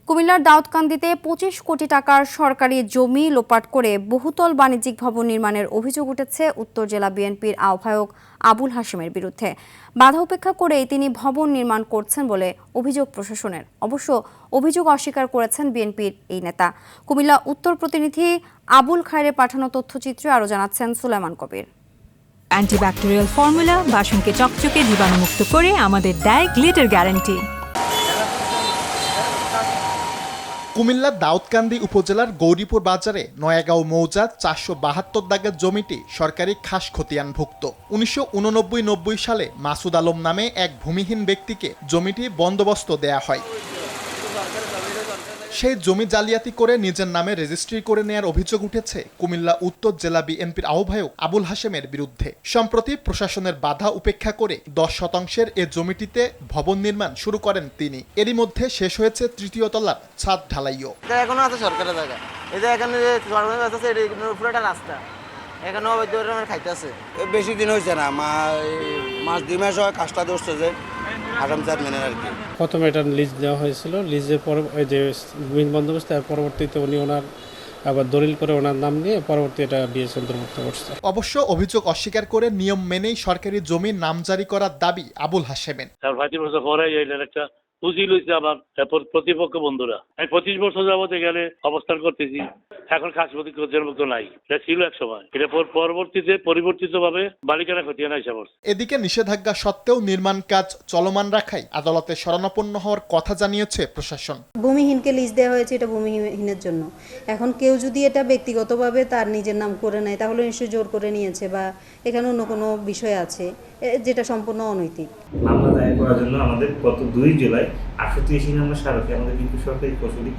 কুমিল্লার দাউদকান্দিতে ২৫ কোটি টাকার সরকারি জমি লোপাট করে বহুতল বাণিজ্যিক ভবন নির্মাণের অভিযোগ উঠেছে উত্তর জেলা বিএনপির আহ্বায়ক আবুল হাশেমের বিরুদ্ধে। বাধা উপেক্ষা করেই তিনি ভবন নির্মাণ করছেন বলে অভিযোগ প্রশাসনের। অবশ্য অভিযোগ অস্বীকার করেছেন বিএনপির এই নেতা। কুমিল্লা উত্তর প্রতিনিধি আবুল খায়রের পাঠানো তথ্যচিত্রে আরও জানাচ্ছেন সুলাইমান কবির। অ্যান্টিব্যাকটেরিয়াল ফর্মুলা বাসনকে চকচকে জীবাণুমুক্ত করে আমাদের দেয় গ্লিটার গ্যারান্টি। কুমিল্লার দাউদকান্দি উপজেলার গৌরীপুর বাজারে নয়াগাঁও মৌজা ৪৭২ দাগের জমিটি সরকারি খাস খতিয়ানভুক্ত। ১৯৮৯-৯০ সালে মাসুদ আলম নামে এক ভূমিহীন ব্যক্তিকে জমিটি বন্দোবস্ত দেয়া হয়। সেই জমি জালিয়াতি করে নিজের নামে রেজিস্ট্রি করে নেয়ার অভিযোগ উঠেছে কুমিল্লা উত্তর জেলা বিএনপির আহ্বায়ক আবুল হাশেমের বিরুদ্ধে। সম্প্রতি প্রশাসনের বাধা উপেক্ষা করে ১০% এ জমিটিতে ভবন নির্মাণ শুরু করেন তিনি। এরই মধ্যে শেষ হয়েছে তৃতীয় তলার ছাদ ঢালাইও। এখনো আছে সরকারের জায়গা, এই যে এখানে যে সরকারের কাছে আছে এর পুরোটা রাস্তা এখানে অবৈধ খাইতেছে। বেশি দিন হয়েছে না, মাস ২ মাস হয় কাজটা ধরছে যে আগাম ৪ মিনিট আর কি। প্রথমে এটা লিজ দেওয়া হয়েছিল, লিজের পর ওই যে বন্দোবস্ত, পরবর্তীতে উনি ওনার আবার দলিল করে ওনার নাম নিয়ে পরবর্তী এটা বিএস অন্তর্ভুক্ত করছে। অবশ্য অভিযোগ অস্বীকার করে নিয়ম মেনেই সরকারি জমির নামজারি করার দাবি আবুল হাশেমের। ২৫ বছর পরে একটা পুঁজি লইছে আমার প্রতিপক্ষ বন্ধুরা। আমি ২৫ বছর যাবত এখানে অবস্থান করতেছি, এখন খাস ক্ষতিগ্রস্ত নাই। এটা ছিল এক সময়, এটা পরবর্তীতে পরিবর্তিতভাবে মালিকানা খতিয়ানা হিসাব। এদিকে নিষেধাজ্ঞা সত্ত্বেও নির্মাণ কাজ চলমান রাখায় আদালতে শরণাপন্ন হওয়ার কথা জানিয়েছে প্রশাসন। ভূমিহীনকে লিজ দেওয়া হয়েছে, এটা ভূমিহীনের জন্য। এখন কেউ যদি এটা ব্যক্তিগতভাবে তার নিজের নাম করে নেয় তাহলে নিশ্চয়ই জোর করে নিয়েছে বা এখানে অন্য কোনো বিষয় আছে যেটা সম্পূর্ণ অনৈতিক। মামলা দায়ের করার জন্য আমাদের গত ২ জুলাই ৮৩ নম্বর স্মারকে আমাদের কিন্তু সরকারি কৌশলী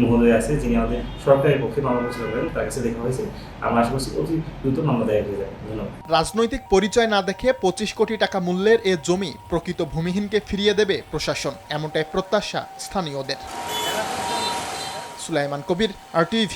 মহোদয় আছে, যিনি আমাদের সরকারের পক্ষে মামলা পরিচালনা করেন, তার কাছে দেখা হয়েছে। আমরা আশা করছি অতি দ্রুত মামলা দায়ের হয়ে যাবে। ধন্যবাদ। রাজনৈতিক পরিচয় না দেখে ২৫ কোটি টাকা মূল্যের এ জমি প্রকৃত ভূমিহীনকে ফিরিয়ে দেবে প্রশাসন, এমনটাই প্রত্যাশা স্থানীয়দের। সুলাইমান কবির, RTV।